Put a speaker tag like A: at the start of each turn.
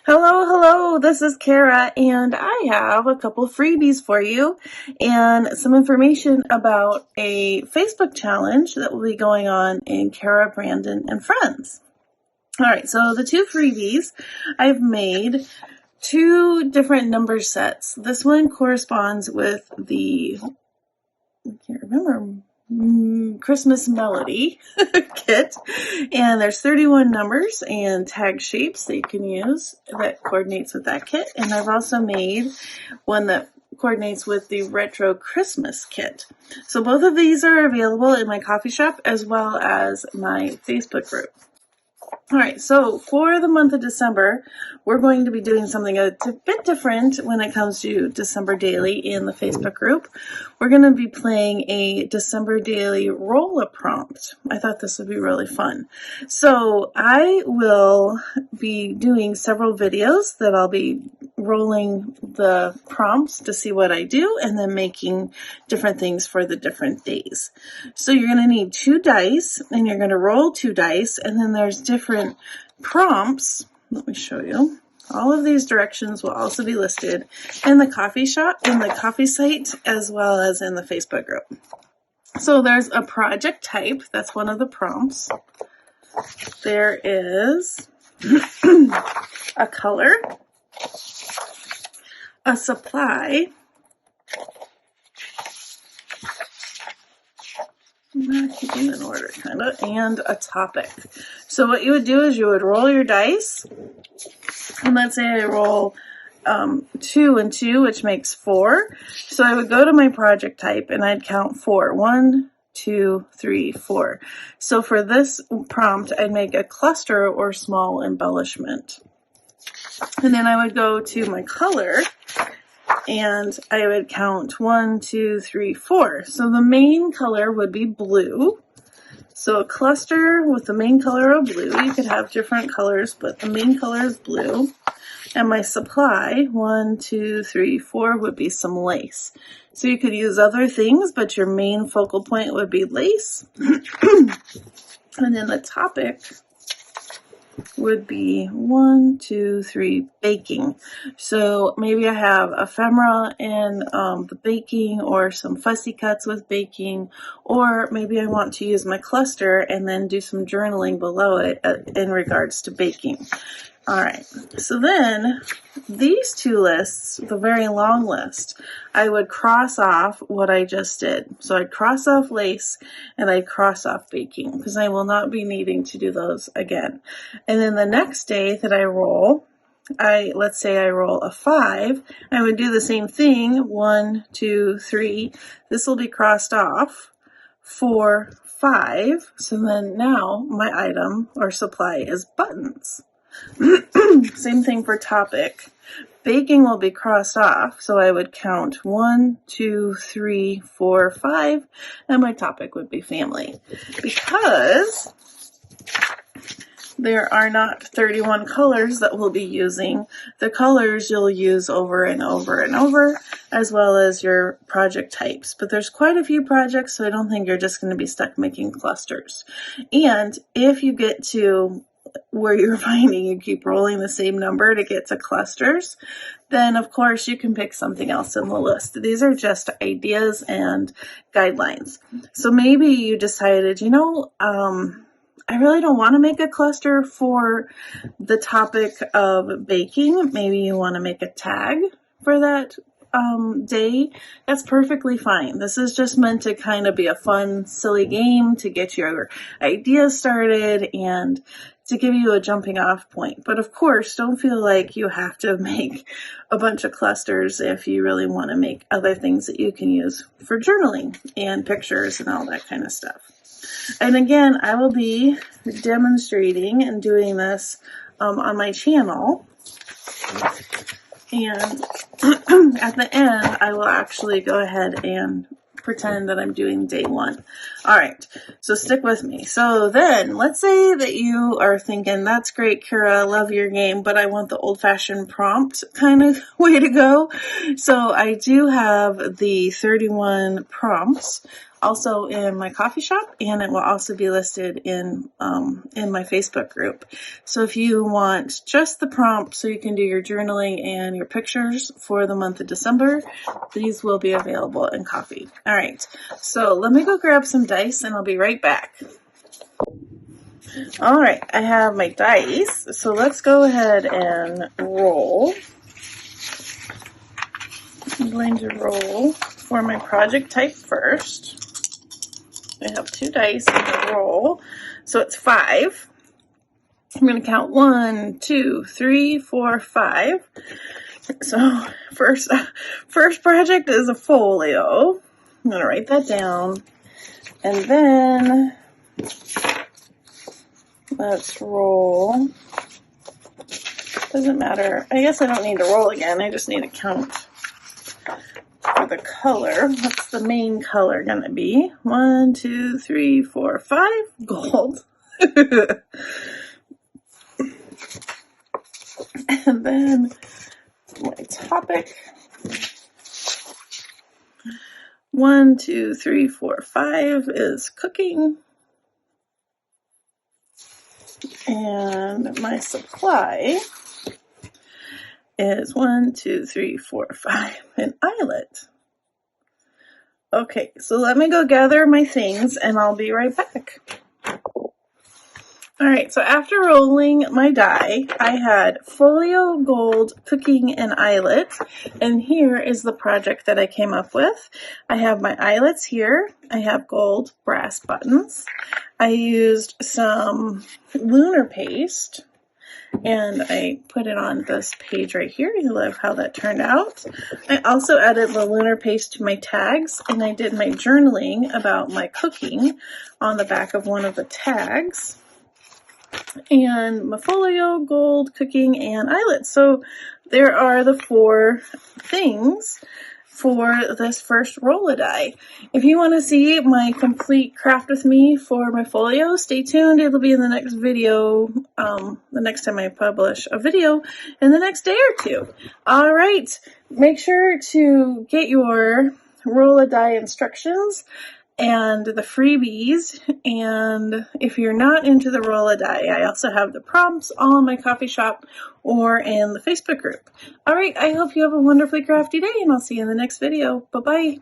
A: Hello, hello, this is Cara, and I have a couple freebies for you and some information about a Facebook challenge that will be going on in Cara, Brandon, and Friends. All right, so the two freebies, I've made two different number sets. This one corresponds with the, I can't remember, Christmas Melody kit, and there's 31 numbers and tag shapes that you can use that coordinates with that kit. And I've also made one that coordinates with the Retro Christmas kit. So both of these are available in my coffee shop as well as my Facebook group. All right, so for the month of December, we're going to be doing something a bit different when it comes to December Daily in the Facebook group. We're going to be playing a December Daily roll-up prompt. I thought this would be really fun. So I will be doing several videos that I'll be rolling the prompts to see what I do and then making different things for the different days. So you're going to need 2 dice and you're going to roll 2 dice, and then there's different prompts. Let me show you. All of these directions will also be listed in the coffee shop, in the coffee site, as well as in the Facebook group. So there's a project type. That's one of the prompts. There is a color, a supply, keeping in order kind of, and a topic. So what you would do is you would roll your dice, and let's say I roll 2 and 2, which makes 4. So I would go to my project type and I'd count 4. 1, 2, 3, 4. So for this prompt, I'd make a cluster or small embellishment. And then I would go to my color and I would count 1, 2, 3, 4. So the main color would be blue. So a cluster with the main color of blue. You could have different colors, but the main color is blue. And my supply, 1, 2, 3, 4, would be some lace. So you could use other things, but your main focal point would be lace. And then the topic would be 1, 2, 3, baking. So maybe I have ephemera in the baking, or some fussy cuts with baking, or maybe I want to use my cluster and then do some journaling below it in regards to baking. All right, so then these two lists, the very long list, I would cross off what I just did. So I'd cross off lace and I'd cross off baking because I will not be needing to do those again. And then the next day that I roll, let's say I roll a 5, I would do the same thing. 1, 2, 3. This will be crossed off. 4, 5. So then now my item or supply is buttons. Same thing for topic. Baking will be crossed off, so I would count 1, 2, 3, 4, 5, and my topic would be family. Because there are not 31 colors that we'll be using. The colors you'll use over and over and over, as well as your project types. But there's quite a few projects, so I don't think you're just going to be stuck making clusters. And if you get to where you're finding you keep rolling the same number to get to clusters, then of course you can pick something else in the list. These are just ideas and guidelines. So maybe you decided, I really don't want to make a cluster for the topic of baking. Maybe you want to make a tag for that day. That's perfectly fine. This is just meant to kind of be a fun, silly game to get your ideas started and to give you a jumping off point. But of course, don't feel like you have to make a bunch of clusters if you really want to make other things that you can use for journaling and pictures and all that kind of stuff. And again, I will be demonstrating and doing this on my channel. And at the end, I will actually go ahead and pretend that I'm doing day 1. All right, so stick with me. So then, let's say that you are thinking, that's great, Cara, love your game, but I want the old-fashioned prompt kind of way to go. So I do have the 31 prompts also in my coffee shop, and it will also be listed in my Facebook group. So if you want just the prompt so you can do your journaling and your pictures for the month of December, these will be available in coffee. All right, so let me go grab some dice and I'll be right back. All right, I have my dice, so let's go ahead and roll. I'm going to roll for my project type first. I have 2 dice in the roll, so it's 5. I'm going to count 1, 2, 3, 4, 5. So first project is a folio. I'm going to write that down, and then let's roll. Doesn't matter. I guess I don't need to roll again. I just need to count for the color. What's the main color going to be? 1, 2, 3, 4, 5. Gold. And then my topic. 1, 2, 3, 4, 5 is cooking. And my supply is 1, 2, 3, 4, 5, an eyelet. Okay, so let me go gather my things and I'll be right back. All right, so after rolling my die, I had folio, gold, cooking, and eyelet. And here is the project that I came up with. I have my eyelets here. I have gold brass buttons. I used some lunar paste, and I put it on this page right here. I love how that turned out. I also added the lunar paste to my tags, and I did my journaling about my cooking on the back of one of the tags. And my folio, gold, cooking, and eyelet. So there are the 4 things for this first roll of die. If you want to see my complete craft with me for my folio, stay tuned. It'll be in the next video, the next time I publish a video in the next day or 2. All right, make sure to get your roll of die instructions and the freebies. And if you're not into the roll of die, I also have the prompts all in my coffee shop or in the Facebook group. All right, I hope you have a wonderfully crafty day, and I'll see you in the next video. Bye-bye.